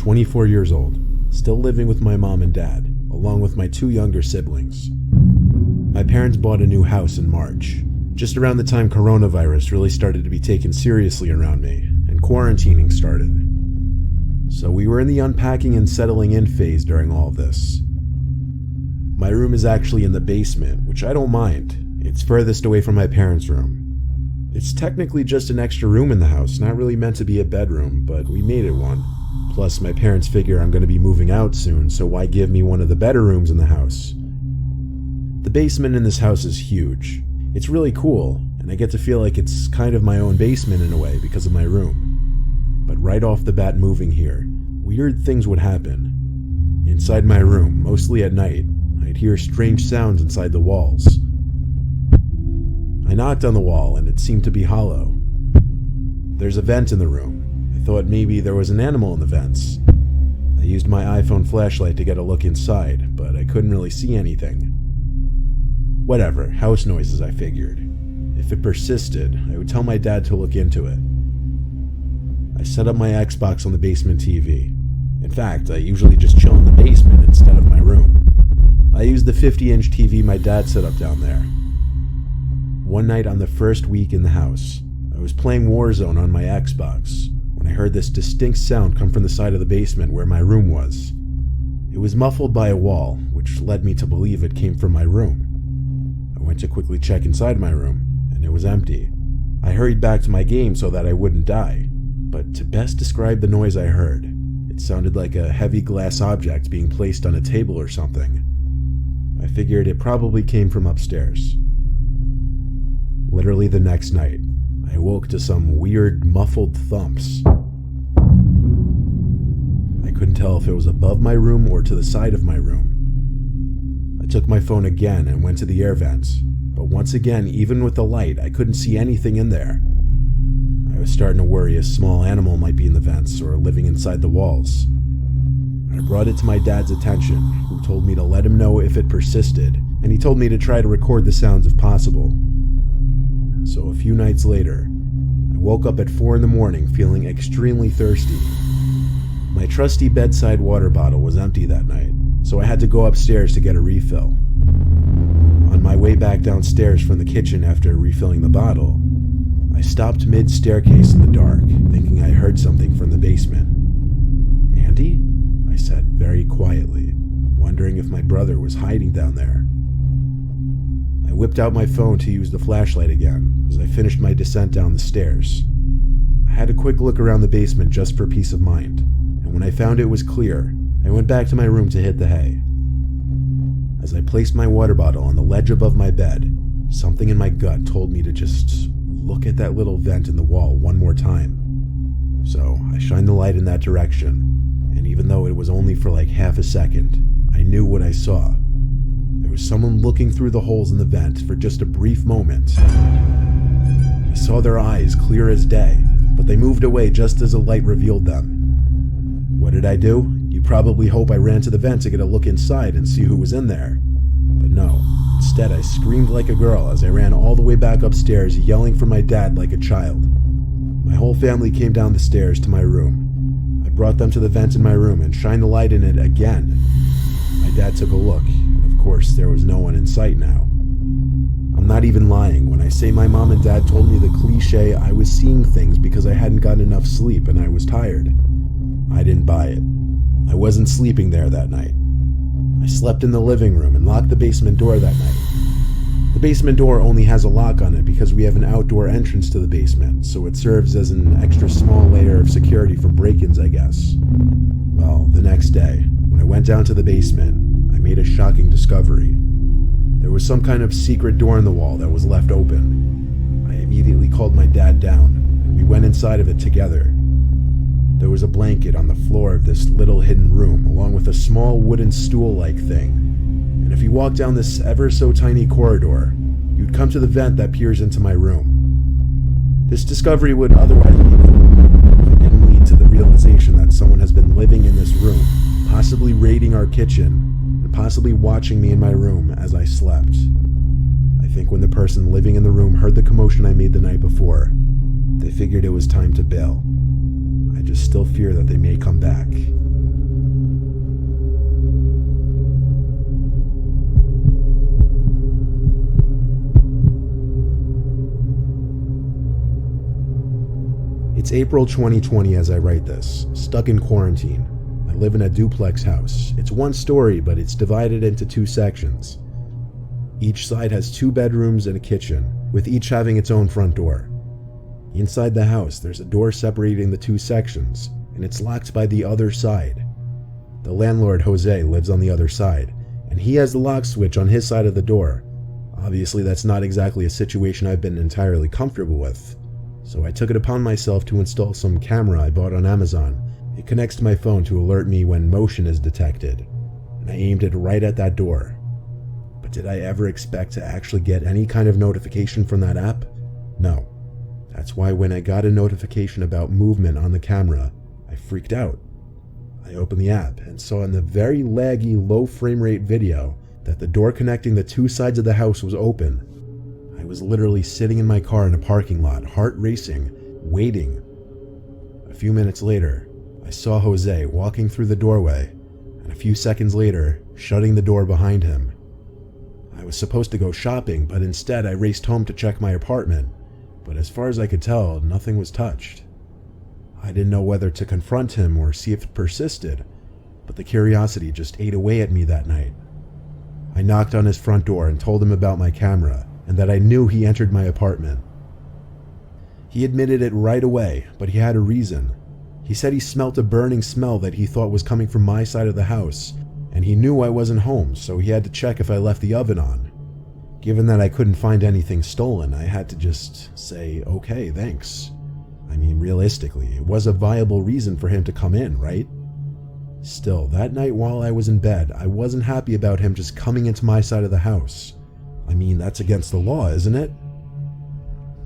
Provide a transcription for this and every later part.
24 years old, still living with my mom and dad, along with my 2 younger siblings. My parents bought a new house in March, just around the time coronavirus really started to be taken seriously around me, and quarantining started. So we were in the unpacking and settling in phase during all of this. My room is actually in the basement, which I don't mind. It's furthest away from my parents' room. It's technically just an extra room in the house, not really meant to be a bedroom, but we made it one. Plus, my parents figure I'm going to be moving out soon, so why give me one of the better rooms in the house? The basement in this house is huge. It's really cool, and I get to feel like it's kind of my own basement in a way because of my room. But right off the bat moving here, weird things would happen. Inside my room, mostly at night, I'd hear strange sounds inside the walls. I knocked on the wall and it seemed to be hollow. There's a vent in the room. I thought maybe there was an animal in the vents. I used my iPhone flashlight to get a look inside, but I couldn't really see anything. Whatever, house noises, I figured. If it persisted, I would tell my dad to look into it. I set up my Xbox on the basement TV. In fact, I usually just chill in the basement instead of my room. I used the 50-inch TV my dad set up down there. One night on the first week in the house, I was playing Warzone on my Xbox when I heard this distinct sound come from the side of the basement where my room was. It was muffled by a wall, which led me to believe it came from my room. I went to quickly check inside my room, and it was empty. I hurried back to my game so that I wouldn't die, but to best describe the noise I heard, it sounded like a heavy glass object being placed on a table or something. I figured it probably came from upstairs. Literally the next night, I woke to some weird muffled thumps. I couldn't tell if it was above my room or to the side of my room. I took my phone again and went to the air vents, but once again, even with the light, I couldn't see anything in there. I was starting to worry a small animal might be in the vents or living inside the walls. I brought it to my dad's attention, who told me to let him know if it persisted, and he told me to try to record the sounds if possible. So a few nights later, I woke up at 4 in the morning feeling extremely thirsty. My trusty bedside water bottle was empty that night, so I had to go upstairs to get a refill. On my way back downstairs from the kitchen after refilling the bottle, I stopped mid-staircase in the dark, thinking I heard something from the basement. "Andy?" I said very quietly, wondering if my brother was hiding down there. I whipped out my phone to use the flashlight again as I finished my descent down the stairs. I had a quick look around the basement just for peace of mind, and when I found it was clear, I went back to my room to hit the hay. As I placed my water bottle on the ledge above my bed, something in my gut told me to just look at that little vent in the wall one more time. So I shined the light in that direction, and even though it was only for like half a second, I knew what I saw. There was someone looking through the holes in the vent for just a brief moment. I saw their eyes clear as day, but they moved away just as the light revealed them. What did I do? You probably hope I ran to the vent to get a look inside and see who was in there. But no, instead I screamed like a girl as I ran all the way back upstairs, yelling for my dad like a child. My whole family came down the stairs to my room. I brought them to the vent in my room and shined the light in it again. My dad took a look, and of course there was no one in sight now. I'm not even lying when I say my mom and dad told me the cliche I was seeing things because I hadn't gotten enough sleep and I was tired. I didn't buy it. I wasn't sleeping there that night. I slept in the living room and locked the basement door that night. The basement door only has a lock on it because we have an outdoor entrance to the basement, so it serves as an extra small layer of security for break-ins, I guess. Well, the next day, when I went down to the basement, I made a shocking discovery. There was some kind of secret door in the wall that was left open. I immediately called my dad down, and we went inside of it together. There was a blanket on the floor of this little hidden room, along with a small wooden stool-like thing. And if you walk down this ever so tiny corridor, you'd come to the vent that peers into my room. This discovery would otherwise be cool if it didn't lead to the realization that someone has been living in this room, possibly raiding our kitchen, and possibly watching me in my room as I slept. I think when the person living in the room heard the commotion I made the night before, they figured it was time to bail. I just still fear that they may come back. It's April 2020 as I write this, stuck in quarantine. I live in a duplex house. It's one story, but it's divided into 2 sections. Each side has 2 bedrooms and a kitchen, with each having its own front door. Inside the house, there's a door separating the 2 sections, and it's locked by the other side. The landlord, Jose, lives on the other side, and he has the lock switch on his side of the door. Obviously, that's not exactly a situation I've been entirely comfortable with. So I took it upon myself to install some camera I bought on Amazon. It connects to my phone to alert me when motion is detected, and I aimed it right at that door. But did I ever expect to actually get any kind of notification from that app? No. That's why when I got a notification about movement on the camera, I freaked out. I opened the app and saw in the very laggy, low frame rate video that the door connecting the 2 sides of the house was open. I was literally sitting in my car in a parking lot, heart racing, waiting. A few minutes later, I saw Jose walking through the doorway, and a few seconds later, shutting the door behind him. I was supposed to go shopping, but instead I raced home to check my apartment, but as far as I could tell, nothing was touched. I didn't know whether to confront him or see if it persisted, but the curiosity just ate away at me that night. I knocked on his front door and told him about my camera, and that I knew he entered my apartment. He admitted it right away, but he had a reason. He said he smelt a burning smell that he thought was coming from my side of the house, and he knew I wasn't home, so he had to check if I left the oven on. Given that I couldn't find anything stolen, I had to just say, okay, thanks. I mean, realistically, it was a viable reason for him to come in, right? Still, that night while I was in bed, I wasn't happy about him just coming into my side of the house. I mean, that's against the law, isn't it?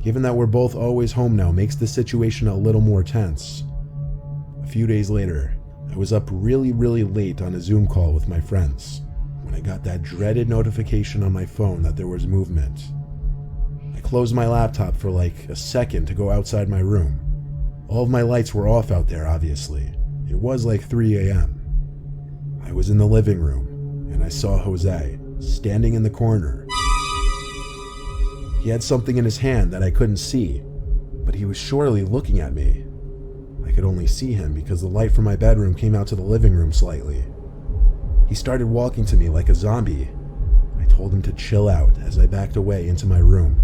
Given that we're both always home now makes the situation a little more tense. A few days later, I was up really late on a Zoom call with my friends when I got that dreaded notification on my phone that there was movement. I closed my laptop for like a second to go outside my room. All of my lights were off out there, obviously. It was like 3 a.m. I was in the living room, and I saw Jose standing in the corner. He had something in his hand that I couldn't see, but he was surely looking at me. I could only see him because the light from my bedroom came out to the living room slightly. He started walking to me like a zombie. I told him to chill out as I backed away into my room.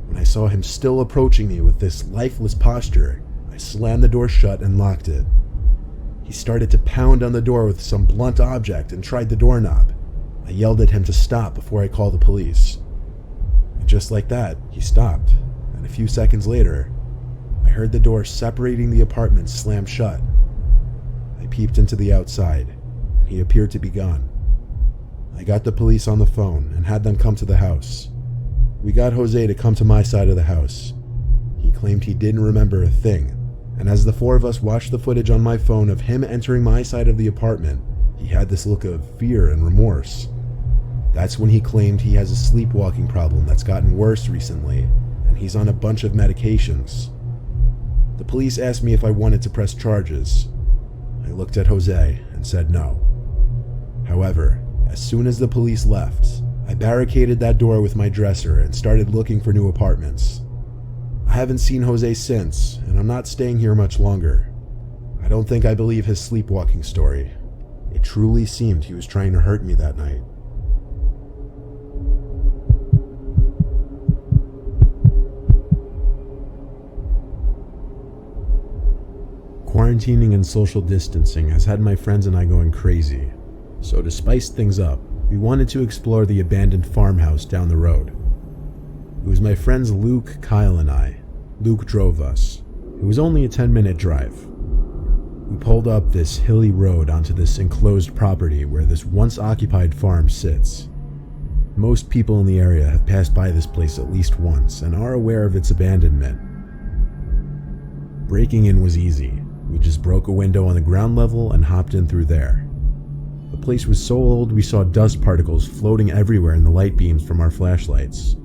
When I saw him still approaching me with this lifeless posture, I slammed the door shut and locked it. He started to pound on the door with some blunt object and tried the doorknob. I yelled at him to stop before I called the police. And just like that, he stopped, and a few seconds later, I heard the door separating the apartment slam shut. I peeped into the outside. He appeared to be gone. I got the police on the phone and had them come to the house. We got Jose to come to my side of the house. He claimed he didn't remember a thing, and as the 4 of us watched the footage on my phone of him entering my side of the apartment, he had this look of fear and remorse. That's when he claimed he has a sleepwalking problem that's gotten worse recently, and he's on a bunch of medications. The police asked me if I wanted to press charges. I looked at Jose and said no. However, as soon as the police left, I barricaded that door with my dresser and started looking for new apartments. I haven't seen Jose since, and I'm not staying here much longer. I don't think I believe his sleepwalking story. It truly seemed he was trying to hurt me that night. Quarantining and social distancing has had my friends and I going crazy, so to spice things up, we wanted to explore the abandoned farmhouse down the road. It was my friends Luke, Kyle, and I. Luke drove us. It was only a 10-minute drive. We pulled up this hilly road onto this enclosed property where this once-occupied farm sits. Most people in the area have passed by this place at least once and are aware of its abandonment. Breaking in was easy. We just broke a window on the ground level and hopped in through there. The place was so old we saw dust particles floating everywhere in the light beams from our flashlights.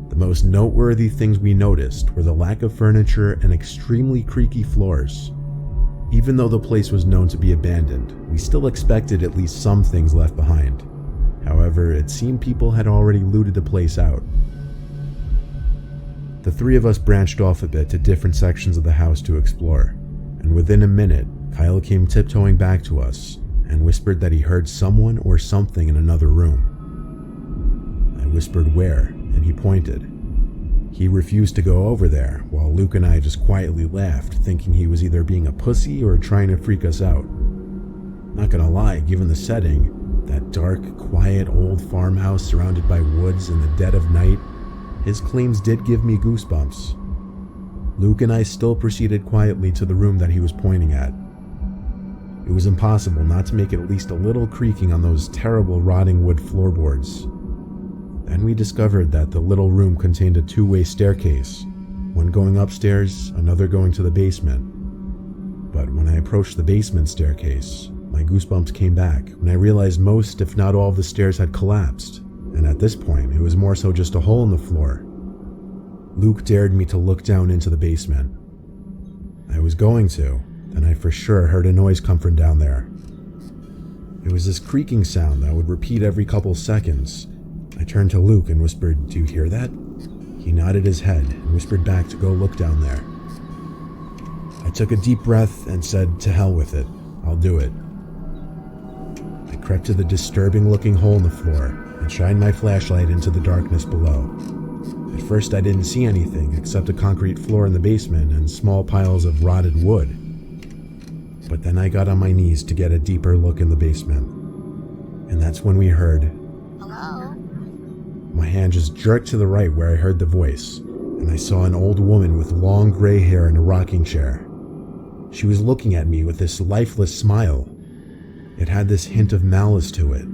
The most noteworthy things we noticed were the lack of furniture and extremely creaky floors. Even though the place was known to be abandoned, we still expected at least some things left behind. However, it seemed people had already looted the place out. The three of us branched off a bit to different sections of the house to explore, and within a minute, Kyle came tiptoeing back to us and whispered that he heard someone or something in another room. I whispered where, and he pointed. He refused to go over there, while Luke and I just quietly laughed, thinking he was either being a pussy or trying to freak us out. Not gonna lie, given the setting, that dark, quiet old farmhouse surrounded by woods in the dead of night, his claims did give me goosebumps. Luke and I still proceeded quietly to the room that he was pointing at. It was impossible not to make at least a little creaking on those terrible rotting wood floorboards. Then we discovered that the little room contained a two-way staircase, one going upstairs, another going to the basement. But when I approached the basement staircase, my goosebumps came back when I realized most, if not all, of the stairs had collapsed, and at this point, it was more so just a hole in the floor. Luke dared me to look down into the basement. I was going to, then I for sure heard a noise come from down there. It was this creaking sound that would repeat every couple seconds. I turned to Luke and whispered, "Do you hear that?" He nodded his head and whispered back to go look down there. I took a deep breath and said, "To hell with it, I'll do it." I crept to the disturbing-looking hole in the floor and shined my flashlight into the darkness below. At first I didn't see anything except a concrete floor in the basement and small piles of rotted wood. But then I got on my knees to get a deeper look in the basement. And that's when we heard, "Hello?" My hand just jerked to the right where I heard the voice, and I saw an old woman with long gray hair in a rocking chair. She was looking at me with this lifeless smile. It had this hint of malice to it.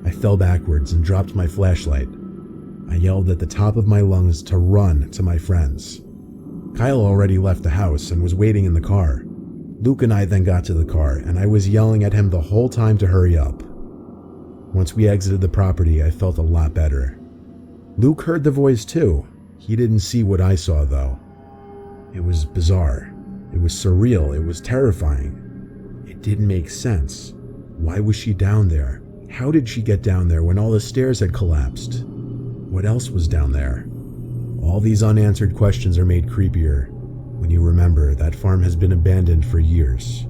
I fell backwards and dropped my flashlight. I yelled at the top of my lungs to run to my friends. Kyle already left the house and was waiting in the car. Luke and I then got to the car, and I was yelling at him the whole time to hurry up. Once we exited the property, I felt a lot better. Luke heard the voice too. He didn't see what I saw though. It was bizarre. It was surreal. It was terrifying. It didn't make sense. Why was she down there? How did she get down there when all the stairs had collapsed? What else was down there? All these unanswered questions are made creepier when you remember that farm has been abandoned for years.